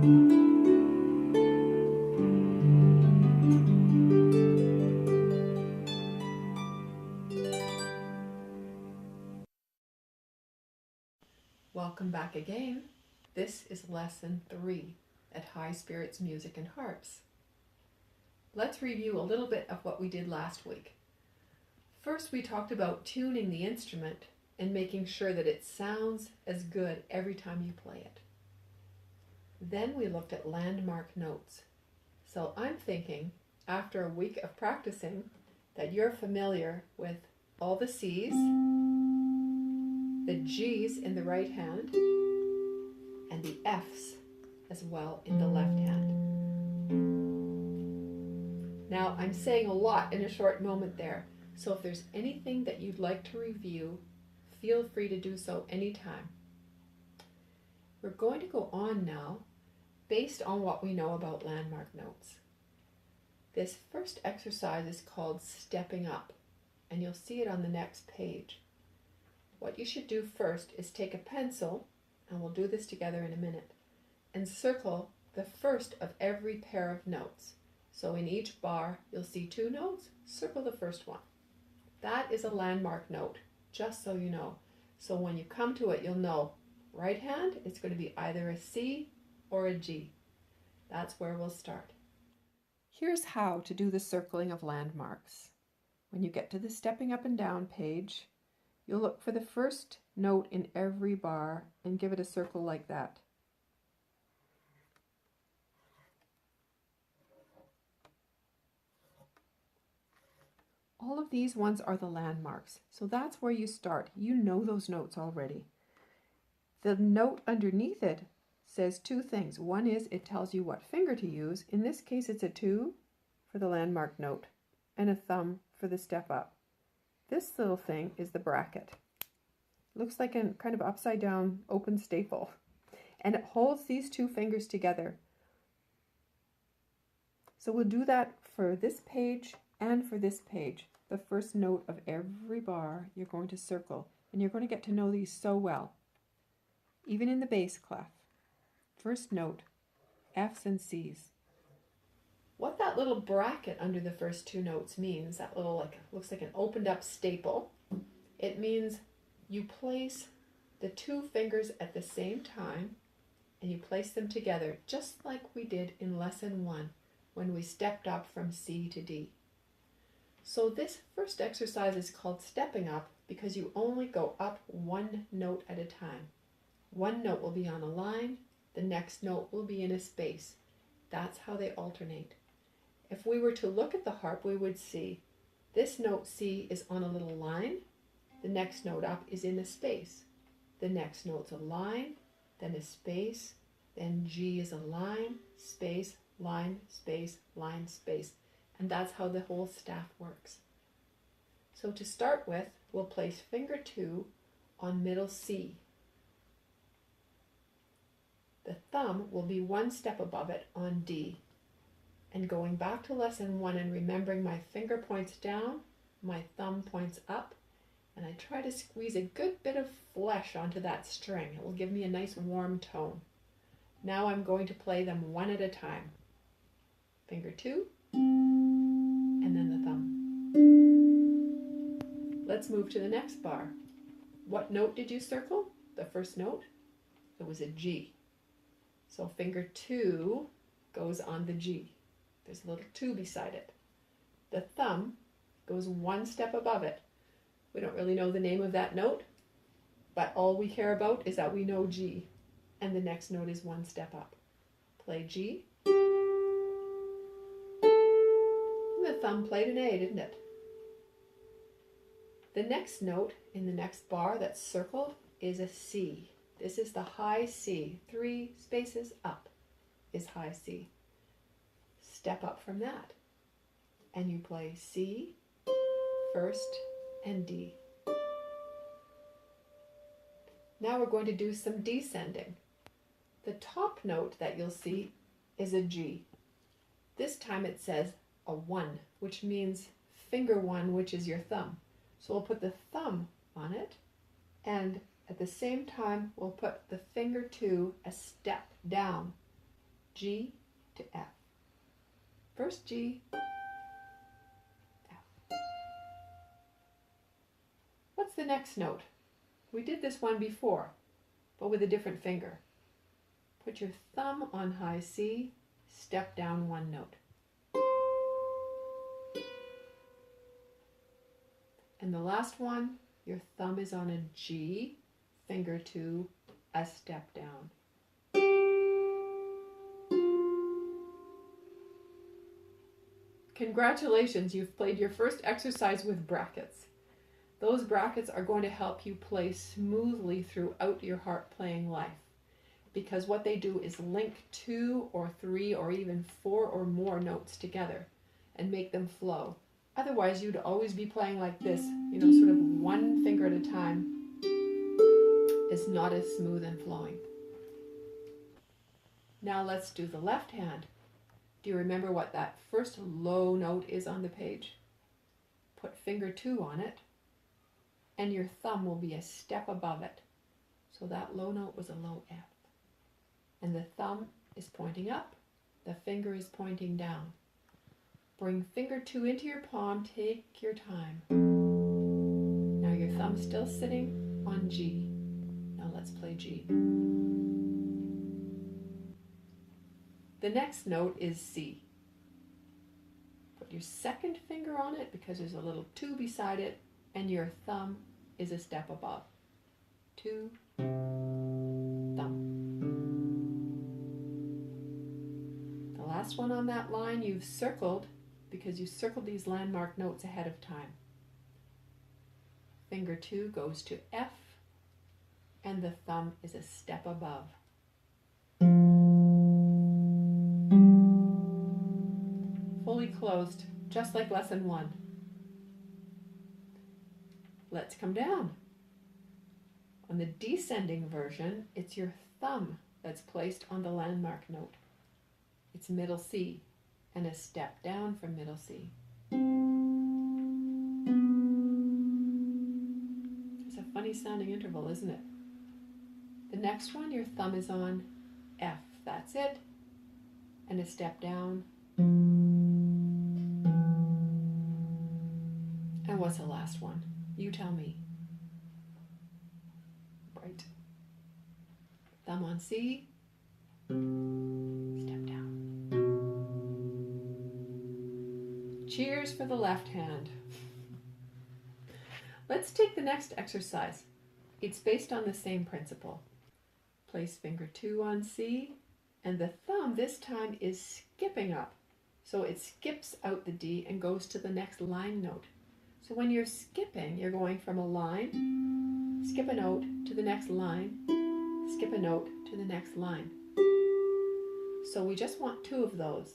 Welcome back again. This is lesson 3 at High Spirits Music and Harps. Let's review a little bit of what we did last week. First, we talked about tuning the instrument and making sure that it sounds as good every time you play it. Then we looked at landmark notes. So I'm thinking, after a week of practicing, that you're familiar with all the C's, the G's in the right hand, and the F's as well in the left hand. Now, I'm saying a lot in a short moment there, so if there's anything that you'd like to review, feel free to do so anytime. We're going to go on now based on what we know about landmark notes. This first exercise is called stepping up, and you'll see it on the next page. What you should do first is take a pencil, and we'll do this together in a minute, and circle the first of every pair of notes. So in each bar, you'll see 2 notes, circle the first one. That is a landmark note, just so you know. So when you come to it, you'll know, right hand, it's going to be either a C or a G. That's where we'll start. Here's how to do the circling of landmarks. When you get to the stepping up and down page, you'll look for the first note in every bar and give it a circle like that. All of these ones are the landmarks, so that's where you start. You know those notes already. The note underneath it says 2 things. One is it tells you what finger to use. In this case, it's a 2 for the landmark note and a thumb for the step up. This little thing is the bracket. Looks like a kind of upside down open staple, and it holds these 2 fingers together. So we'll do that for this page and for this page. The first note of every bar you're going to circle, and you're going to get to know these so well, even in the bass clef. First note, F's and C's. What that little bracket under the first 2 notes means, that little looks like an opened up staple, it means you place the 2 fingers at the same time and you place them together just like we did in lesson 1 when we stepped up from C to D. So this first exercise is called stepping up because you only go up 1 note at a time. 1 note will be on a line, the next note will be in a space. That's how they alternate. If we were to look at the harp, we would see this note C is on a little line, the next note up is in a space. The next note's a line, then a space, then G is a line, space, line, space, line, space. And that's how the whole staff works. So to start with, we'll place finger 2 on middle C. The thumb will be 1 step above it on D. And going back to lesson 1 and remembering my finger points down, my thumb points up, and I try to squeeze a good bit of flesh onto that string. It will give me a nice warm tone. Now I'm going to play them 1 at a time. Finger 2, and then the thumb. Let's move to the next bar. What note did you circle? The first note? It was a G. So finger 2 goes on the G. There's a little 2 beside it. The thumb goes 1 step above it. We don't really know the name of that note, but all we care about is that we know G, and the next note is 1 step up. Play G. And the thumb played an A, didn't it? The next note in the next bar that's circled is a C. This is the high C. 3 spaces up is high C. Step up from that, and you play C, first, and D. Now we're going to do some descending. The top note that you'll see is a G. This time it says a 1, which means finger 1, which is your thumb. So we'll put the thumb on it, and at the same time we'll put the finger 2 a step down. G to F. First G, F. What's the next note? We did this one before, but with a different finger. Put your thumb on high C, step down one note. And the last one, your thumb is on a G, finger 2, a step down. Congratulations, you've played your first exercise with brackets. Those brackets are going to help you play smoothly throughout your harp playing life, because what they do is link 2 or 3 or even 4 or more notes together and make them flow. Otherwise, you'd always be playing like this, sort of one finger at a time. It's not as smooth and flowing. Now let's do the left hand. Do you remember what that first low note is on the page? Put finger 2 on it, and your thumb will be a step above it. So that low note was a low F. And the thumb is pointing up, the finger is pointing down. Bring finger 2 into your palm, take your time. Now your thumb's still sitting on G. Now let's play G. The next note is C. Put your second finger on it because there's a little 2 beside it, and your thumb is a step above. 2, thumb. The last one on that line you've circled because you circled these landmark notes ahead of time. Finger 2 goes to F, and the thumb is a step above. Fully closed, just like lesson 1. Let's come down. On the descending version, it's your thumb that's placed on the landmark note. It's middle C, and a step down from middle C. It's a funny sounding interval, isn't it? The next one, your thumb is on F, that's it, and a step down. And what's the last one? You tell me. Right. Thumb on C, step down. Cheers for the left hand. Let's take the next exercise. It's based on the same principle. Place finger 2 on C, and the thumb this time is skipping up. So it skips out the D and goes to the next line note. So when you're skipping, you're going from a line, skip a note to the next line, skip a note to the next line. So we just want 2 of those.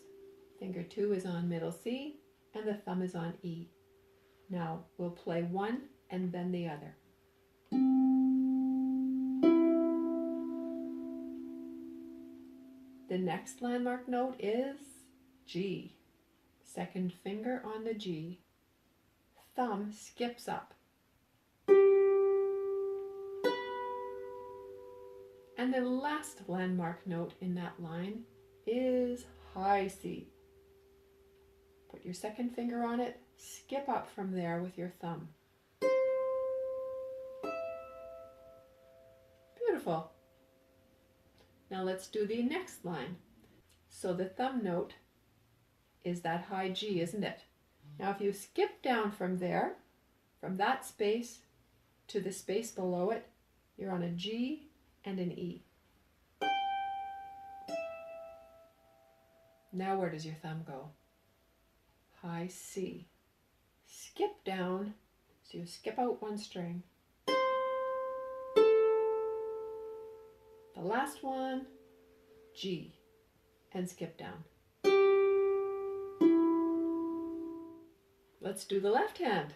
Finger 2 is on middle C, and the thumb is on E. Now we'll play one and then the other. The next landmark note is G. Second finger on the G. Thumb skips up. And the last landmark note in that line is high C. Put your second finger on it, skip up from there with your thumb. Beautiful. Now let's do the next line. So the thumb note is that high G, isn't it? Now if you skip down from there, from that space to the space below it, you're on a G and an E. Now where does your thumb go? High C. Skip down, so you skip out one string. The last one, G, and skip down. Let's do the left hand.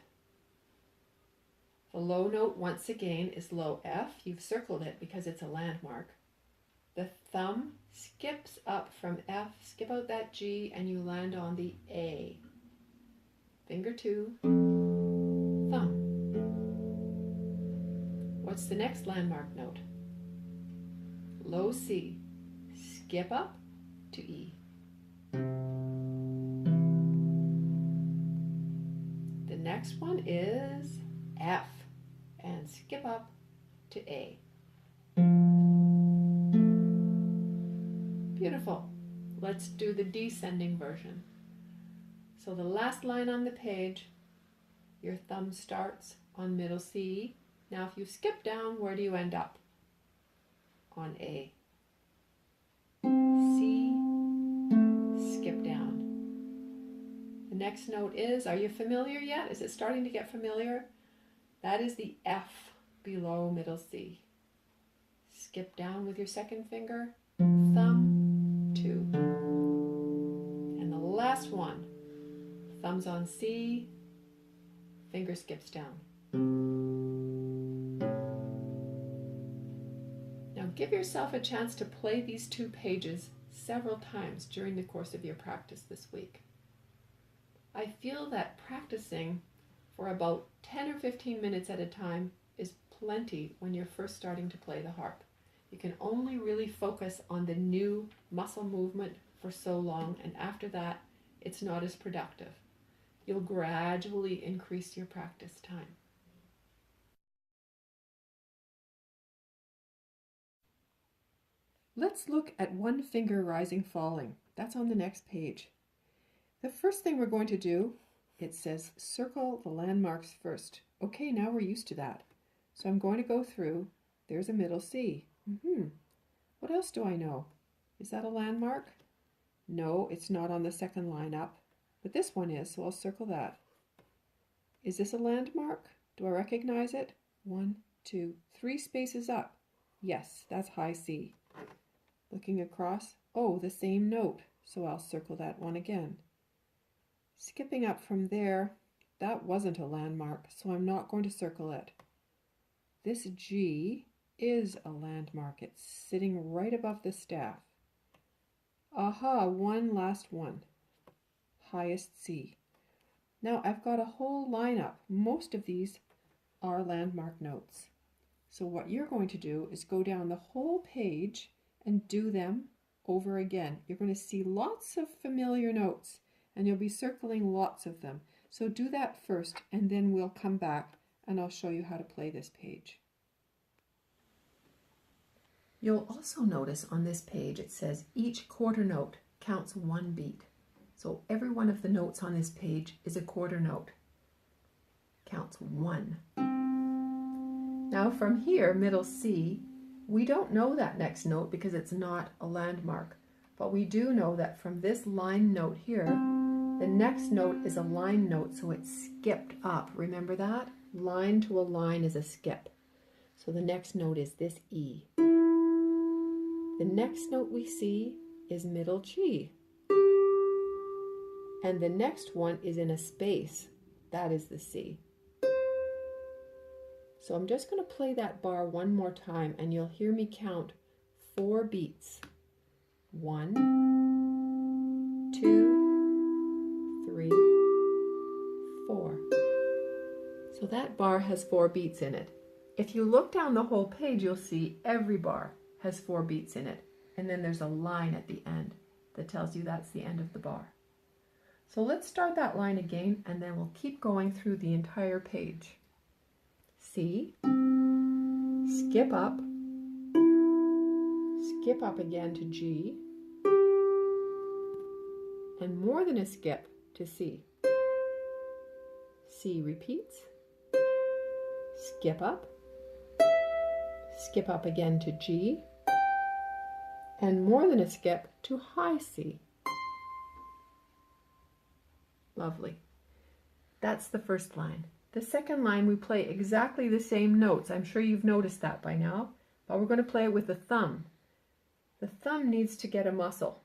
The low note once again is low F. You've circled it because it's a landmark. The thumb skips up from F, skip out that G, and you land on the A. Finger 2, thumb. What's the next landmark note? Low C. Skip up, to E. The next one is F, and skip up to A. Beautiful. Let's do the descending version. So the last line on the page, your thumb starts on middle C. Now if you skip down, where do you end up? On A. C, skip down. The next note is, are you familiar yet? Is it starting to get familiar? That is the F below middle C. Skip down with your second finger, thumb, 2. And the last one, thumb's on C, finger skips down. Now give yourself a chance to play these 2 pages several times during the course of your practice this week. I feel that practicing for about 10 or 15 minutes at a time is plenty when you're first starting to play the harp. You can only really focus on the new muscle movement for so long, and after that, it's not as productive. You'll gradually increase your practice time. Let's look at one finger rising falling. That's on the next page. The first thing we're going to do, it says circle the landmarks first. Okay, now we're used to that. So I'm going to go through. There's a middle C. What else do I know? Is that a landmark? No, it's not on the second line up, but this one is, so I'll circle that. Is this a landmark? Do I recognize it? 1, 2, 3 spaces up. Yes, that's high C. Looking across, oh, the same note, so I'll circle that one again. Skipping up from there, that wasn't a landmark, so I'm not going to circle it. This G is a landmark. It's sitting right above the staff. Aha, one last one. Highest C. Now I've got a whole lineup. Most of these are landmark notes. So what you're going to do is go down the whole page and do them over again. You're going to see lots of familiar notes, and you'll be circling lots of them. So do that first, and then we'll come back and I'll show you how to play this page. You'll also notice on this page it says each quarter note counts 1 beat. So every one of the notes on this page is a quarter note. Counts 1. Now from here, middle C, we don't know that next note because it's not a landmark. But we do know that from this line note here, the next note is a line note, so it's skipped up. Remember that? Line to a line is a skip. So the next note is this E. The next note we see is middle G. And the next one is in a space. That is the C. So I'm just going to play that bar one more time and you'll hear me count 4 beats. 1, 2, 3, 4. So that bar has 4 beats in it. If you look down the whole page, you'll see every bar has 4 beats in it. And then there's a line at the end that tells you that's the end of the bar. So let's start that line again, and then we'll keep going through the entire page. C, skip up again to G, and more than a skip to C. C repeats, skip up again to G, and more than a skip to high C. Lovely. That's the first line. The second line we play exactly the same notes. I'm sure you've noticed that by now, but we're going to play it with the thumb. The thumb needs to get a muscle,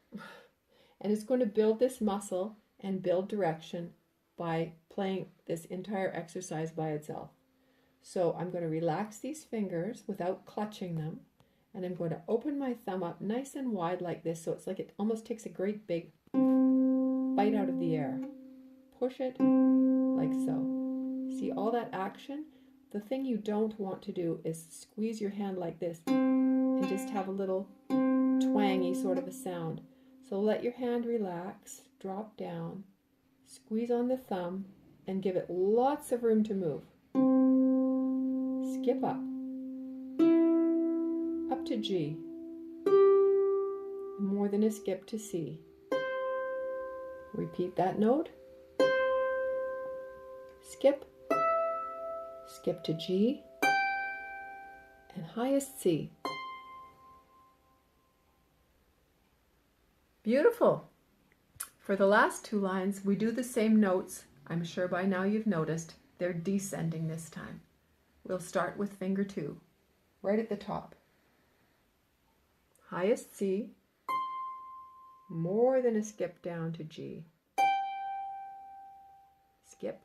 and it's going to build this muscle and build direction by playing this entire exercise by itself. So I'm going to relax these fingers without clutching them, and I'm going to open my thumb up nice and wide like this, so it's like it almost takes a great big bite out of the air. Push it like so. See all that action? The thing you don't want to do is squeeze your hand like this and just have a little twangy sort of a sound. So let your hand relax, drop down, squeeze on the thumb, and give it lots of room to move. Skip up to G, more than a skip to C. Repeat that note. Skip, skip to G, and highest C. Beautiful. For the last two lines, we do the same notes. I'm sure by now you've noticed they're descending this time. We'll start with finger 2, right at the top. Highest C, more than a skip down to G. Skip,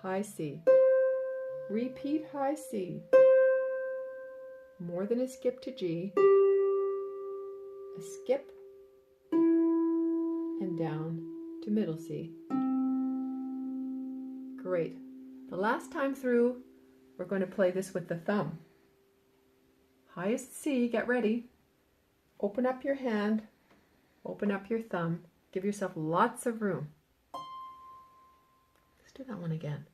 high C. Repeat high C, more than a skip to G, a skip, and down to middle C. Great. The last time through, we're going to play this with the thumb. Highest C, get ready. Open up your hand, open up your thumb, give yourself lots of room. Let's do that one again.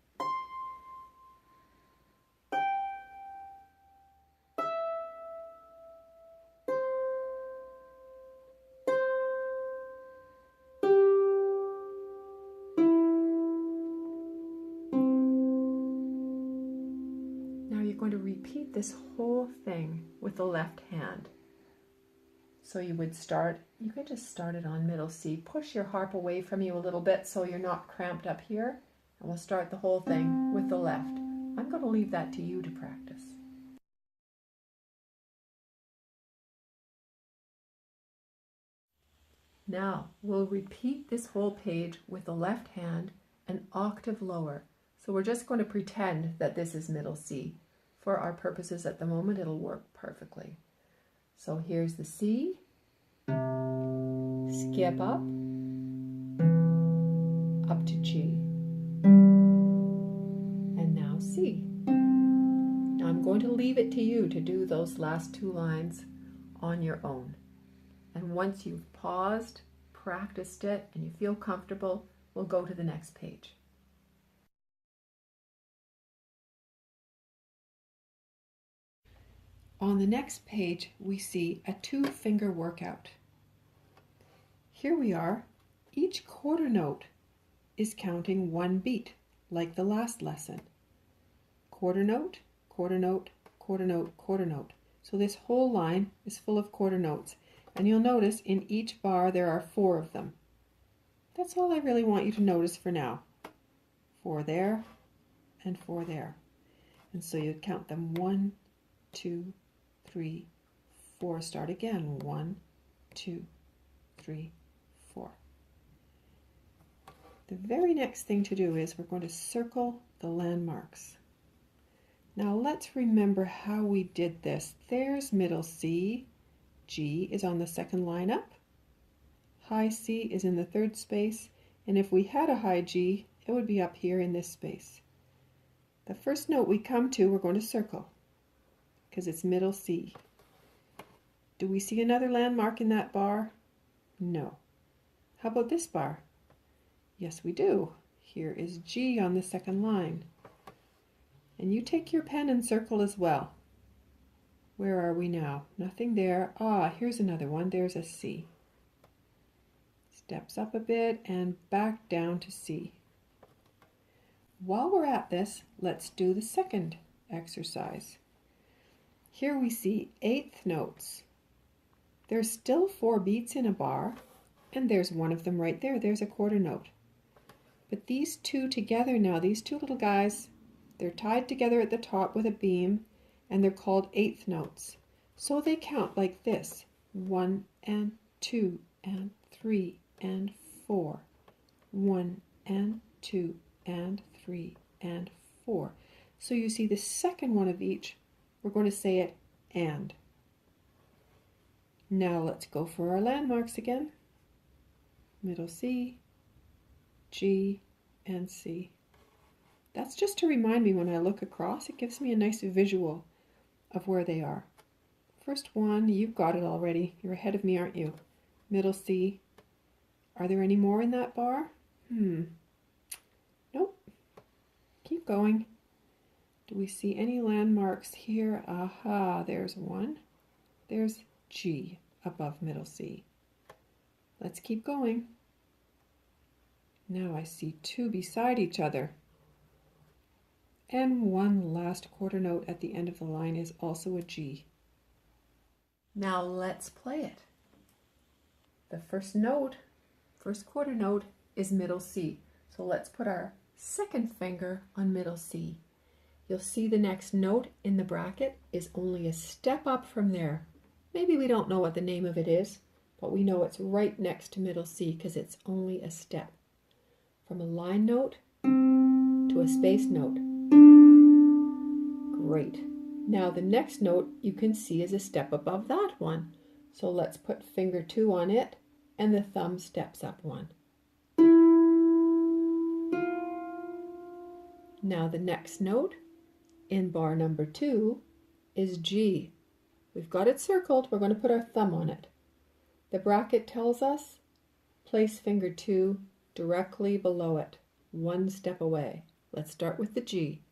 Going to repeat this whole thing with the left hand. So you would start, you could just start it on middle C. Push your harp away from you a little bit so you're not cramped up here. And we'll start the whole thing with the left. I'm going to leave that to you to practice. Now we'll repeat this whole page with the left hand an octave lower. So we're just going to pretend that this is middle C. For our purposes at the moment, it'll work perfectly. So here's the C, skip up to G, and now C. Now I'm going to leave it to you to do those last two lines on your own. And once you've paused, practiced it, and you feel comfortable, we'll go to the next page. On the next page, we see a 2-finger workout. Here we are. Each quarter note is counting one beat, like the last lesson. Quarter note, quarter note, quarter note, quarter note. So this whole line is full of quarter notes. And you'll notice in each bar there are 4 of them. That's all I really want you to notice for now. 4 there and 4 there. And so you count them 1, 2, 3, 4. Start again. 1, 2, 3, 4. The very next thing to do is we're going to circle the landmarks. Now let's remember how we did this. There's middle C. G is on the second line up. High C is in the third space. And if we had a high G, it would be up here in this space. The first note we come to, we're going to circle, because it's middle C. Do we see another landmark in that bar? No. How about this bar? Yes, we do. Here is G on the second line. And you take your pen and circle as well. Where are we now? Nothing there. Ah, here's another one. There's a C. Steps up a bit and back down to C. While we're at this, let's do the second exercise. Here we see eighth notes. There's still 4 beats in a bar, and there's one of them right there. There's a quarter note. But these two together now, these two little guys, they're tied together at the top with a beam, and they're called eighth notes. So they count like this: 1 and 2 and 3 and 4. 1 and 2 and 3 and 4. So you see the second one of each, we're going to say it and. Now let's go for our landmarks again. Middle C, G, and C. That's just to remind me when I look across, it gives me a nice visual of where they are. First one, you've got it already. You're ahead of me, aren't you? middle C. Are there any more in that bar? Nope. Keep going. Do we see any landmarks here? Aha, there's one. There's G above middle C. Let's keep going. Now I see two beside each other. And one last quarter note at the end of the line is also a G. Now let's play it. The first note, first quarter note, is middle C. So let's put our second finger on middle C. You'll see the next note in the bracket is only a step up from there. Maybe we don't know what the name of it is, but we know it's right next to middle C because it's only a step. From a line note to a space note. Great. Now the next note you can see is a step above that one. So let's put finger 2 on it and the thumb steps up 1. Now the next note in bar number 2 is G. We've got it circled. We're going to put our thumb on it. The bracket tells us place finger 2 directly below it, 1 step away. Let's start with the G.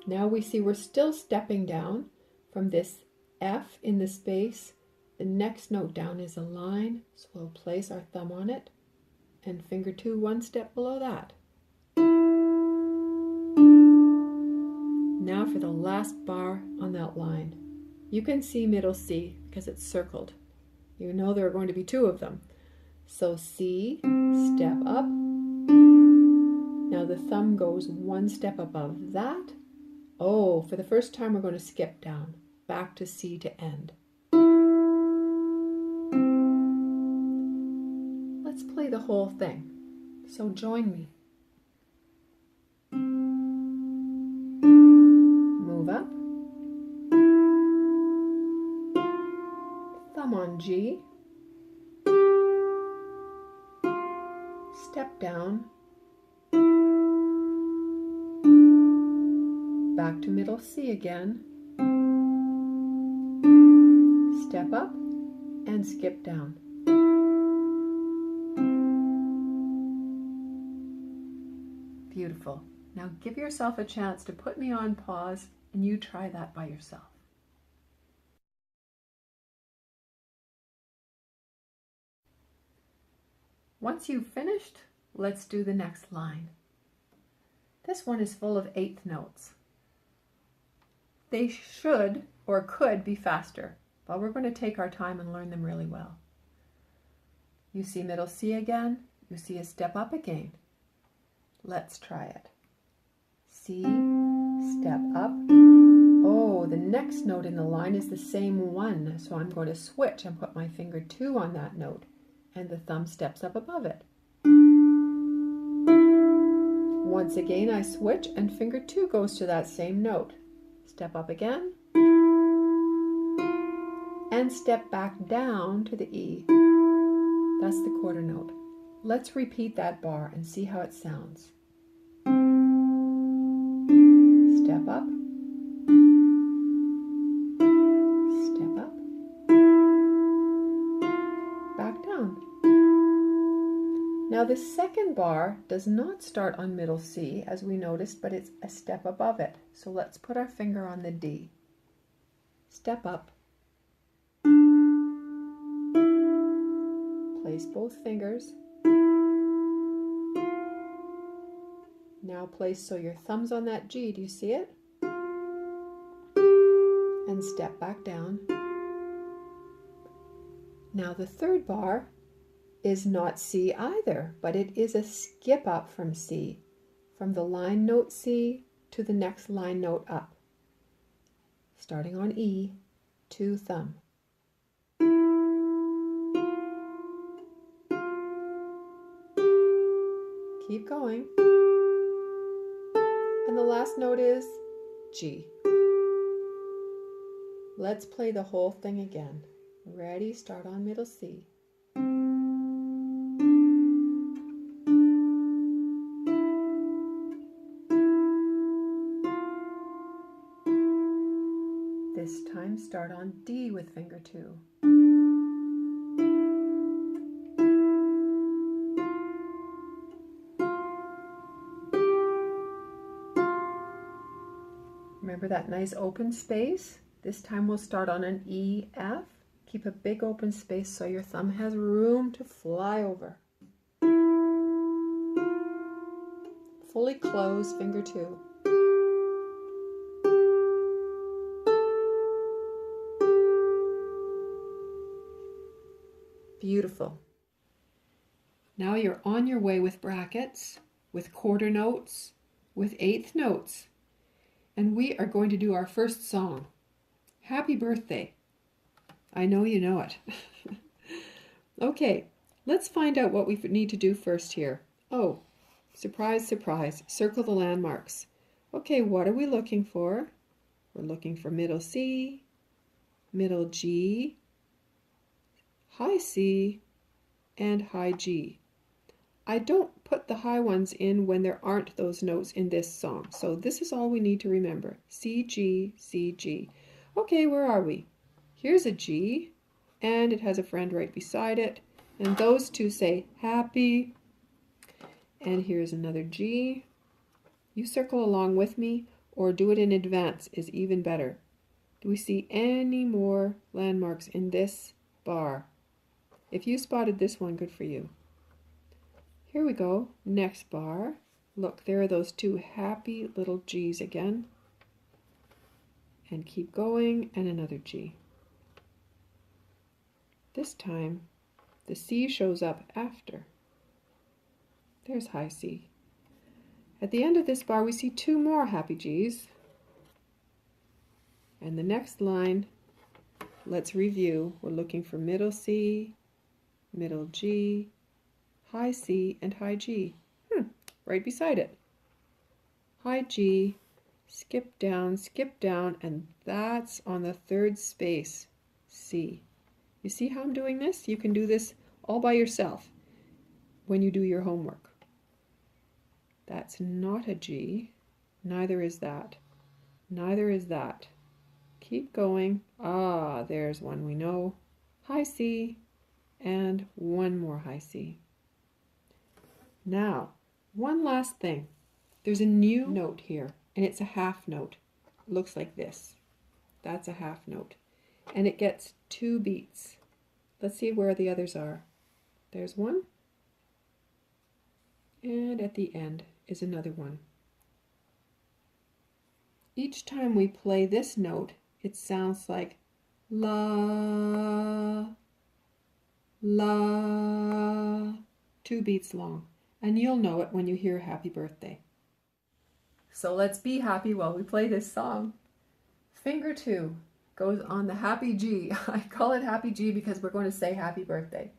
Now we see we're still stepping down from this F in the space. The next note down is a line, so we'll place our thumb on it and finger 2 1 step below that. Now for the last bar on that line. You can see middle C because it's circled. You know there are going to be 2 of them. So C, step up. Now the thumb goes 1 step above that. Oh, for the first time we're going to skip down, back to C to end. Let's play the whole thing. So join me. Move up. Thumb on G. Step down. Back to middle C again. Step up and skip down. Beautiful. Now give yourself a chance to put me on pause and you try that by yourself. Once you've finished, let's do the next line. This one is full of eighth notes. They should or could be faster, but we're going to take our time and learn them really well. You see middle C again, you see a step up again. Let's try it. C, step up. Oh, the next note in the line is the same one, so I'm going to switch and put my finger 2 on that note, and the thumb steps up above it. Once again I switch and finger 2 goes to that same note. Step up again, and step back down to the E. That's the quarter note. Let's repeat that bar and see how it sounds. Step up, step up, back down. Now the second bar does not start on middle C as we noticed, but it's a step above it. So let's put our finger on the D. Step up. Place both fingers. Now place so your thumb's on that G. Do you see it? And step back down. Now the third bar is not C either, but it is a skip up from C, from the line note C to the next line note up. Starting on E, 2 thumb. Keep going. And the last note is G. Let's play the whole thing again. Ready? Start on middle C. This time start on D with finger 2. Remember that nice open space? This time we'll start on an E, F. Keep a big open space so your thumb has room to fly over. Fully close finger 2. Beautiful. Now you're on your way with brackets, with quarter notes, with eighth notes. And we are going to do our first song. Happy birthday. I know you know it. Okay, let's find out what we need to do first here. Oh, surprise, surprise. Circle the landmarks. Okay, what are we looking for? We're looking for middle C, middle G, high C, and high G. I don't put the high ones in when there aren't those notes in this song. So this is all we need to remember. C, G, C, G. Okay, where are we? Here's a G, and it has a friend right beside it. And those two say happy. And here's another G. You circle along with me, or do it in advance is even better. Do we see any more landmarks in this bar? If you spotted this one, good for you. Here we go, next bar. Look, there are those two happy little G's again. And keep going, and another G. This time, the C shows up after. There's high C. At the end of this bar, we see two more happy G's. And the next line, let's review. We're looking for middle C, middle G, high C, and high G. Right beside it. High G, skip down, and that's on the third space, C. You see how I'm doing this? You can do this all by yourself when you do your homework. That's not a G. Neither is that. Neither is that. Keep going. Ah, there's one we know. High C, and one more high C. Now, one last thing. There's a new note here, and it's a half note. It looks like this. That's a half note. And it gets 2 beats. Let's see where the others are. There's one. And at the end is another one. Each time we play this note, it sounds like la, la, 2 beats long. And you'll know it when you hear Happy Birthday. So let's be happy while we play this song. Finger 2 goes on the happy G. I call it happy G because we're going to say happy birthday.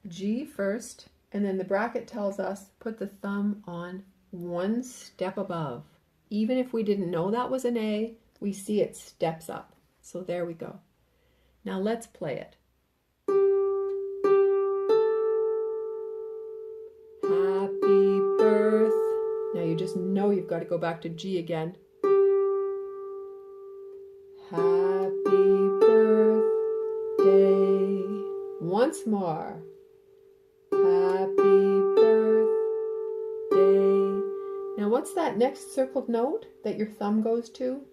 G first, and then the bracket tells us put the thumb on 1 step above. Even if we didn't know that was an A, we see it steps up. So there we go. Now let's play it. Happy birth. Now you just know you've got to go back to G again. Happy birthday. Once more. Happy birthday. Now what's that next circled note that your thumb goes to?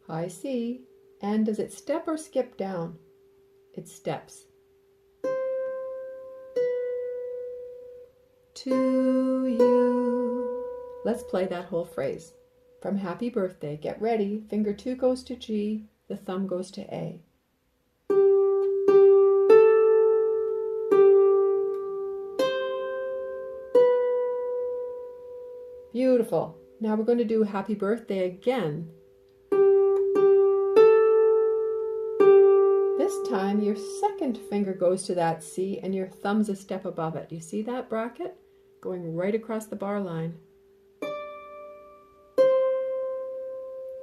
High C. And does it step or skip down? It steps. To you. Let's play that whole phrase. From happy birthday, get ready. Finger 2 goes to G, the thumb goes to A. Beautiful. Now we're going to do happy birthday again. This time your second finger goes to that C and your thumb's a step above it. You see that bracket? Going right across the bar line.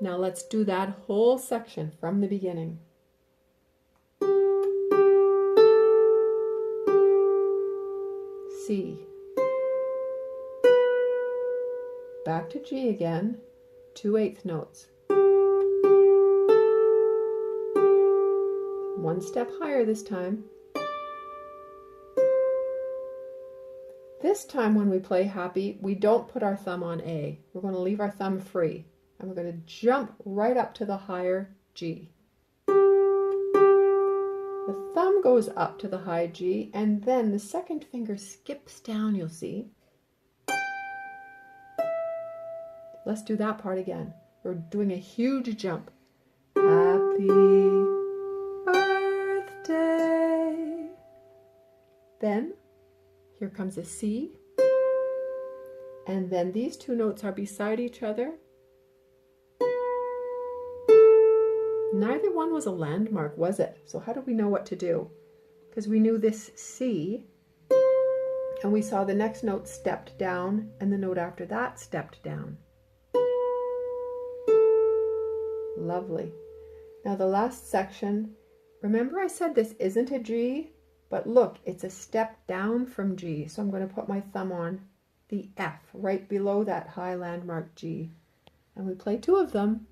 Now let's do that whole section from the beginning. C. Back to G again, 2/8 notes. one step higher this time. This time when we play happy, we don't put our thumb on A. We're going to leave our thumb free. And we're going to jump right up to the higher G. The thumb goes up to the high G, and then the second finger skips down, you'll see. Let's do that part again. We're doing a huge jump. Happy birthday. Then here comes a C, and then these two notes are beside each other. Neither one was a landmark, was it? So how do we know what to do? Because we knew this C, and we saw the next note stepped down, and the note after that stepped down. Lovely. Now the last section, remember I said this isn't a G? But look, it's a step down from G, so I'm going to put my thumb on the F right below that high landmark G. And we play two of them.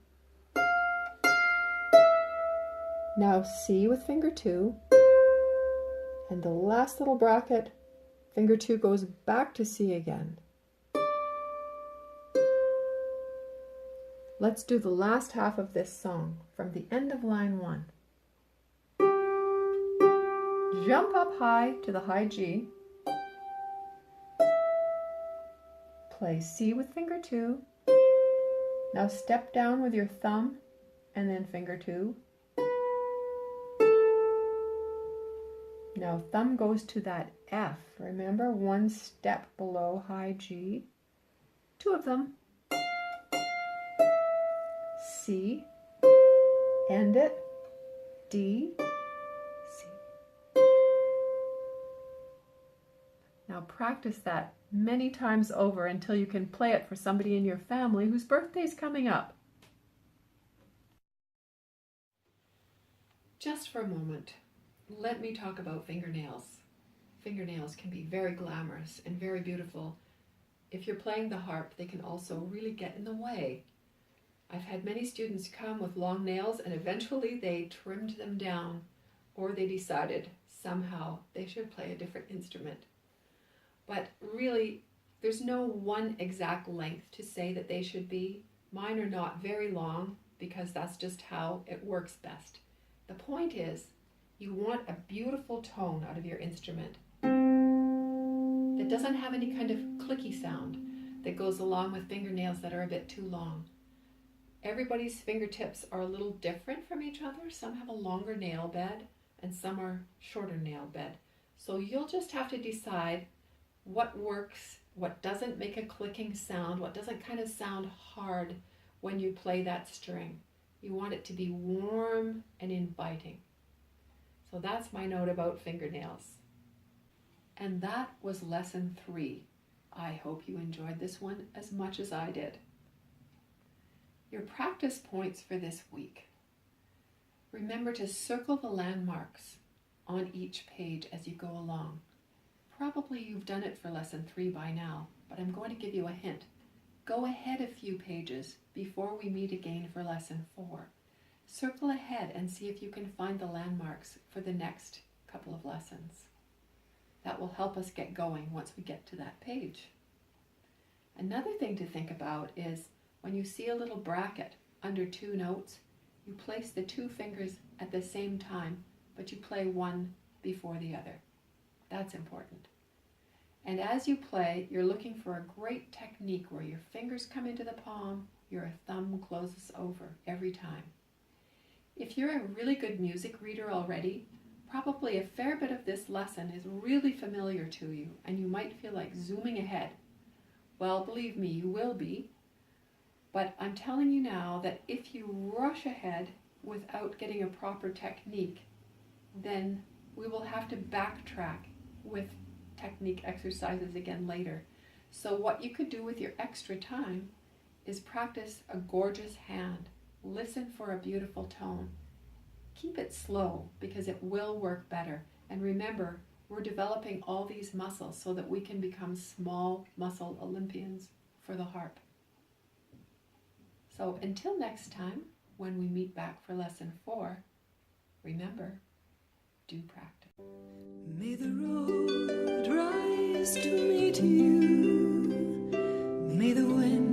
Now C with finger 2, and the last little bracket, finger 2 goes back to C again. Let's do the last half of this song from the end of line 1. Jump up high to the high G, play C with finger 2, now step down with your thumb and then finger 2. Now thumb goes to that F, remember, one step below high G, two of them, C, end it, D, C. Now practice that many times over until you can play it for somebody in your family whose birthday is coming up. Just for a moment, let me talk about fingernails. Fingernails can be very glamorous and very beautiful. If you're playing the harp, they can also really get in the way. I've had many students come with long nails and eventually they trimmed them down, or they decided somehow they should play a different instrument. But really, there's no one exact length to say that they should be. Mine are not very long because that's just how it works best. The point is, you want a beautiful tone out of your instrument that doesn't have any kind of clicky sound that goes along with fingernails that are a bit too long. Everybody's fingertips are a little different from each other. Some have a longer nail bed and some are shorter nail bed. So you'll just have to decide what works, what doesn't make a clicking sound, what doesn't kind of sound hard when you play that string. You want it to be warm and inviting. So that's my note about fingernails. And that was lesson 3. I hope you enjoyed this one as much as I did. Your practice points for this week. Remember to circle the landmarks on each page as you go along. Probably you've done it for lesson 3 by now, but I'm going to give you a hint. Go ahead a few pages before we meet again for lesson 4. Circle ahead and see if you can find the landmarks for the next couple of lessons. That will help us get going once we get to that page. Another thing to think about is when you see a little bracket under 2 notes, you place the 2 fingers at the same time, but you play one before the other. That's important. And as you play, you're looking for a great technique where your fingers come into the palm, your thumb closes over every time. If you're a really good music reader already, probably a fair bit of this lesson is really familiar to you and you might feel like zooming ahead. Well, believe me, you will be. But I'm telling you now that if you rush ahead without getting a proper technique, then we will have to backtrack with technique exercises again later. So what you could do with your extra time is practice a gorgeous hand. Listen for a beautiful tone. Keep it slow because it will work better. And remember, we're developing all these muscles so that we can become small muscle Olympians for the harp. So until next time, when we meet back for lesson 4, remember, do practice. May the road rise to meet you. May the wind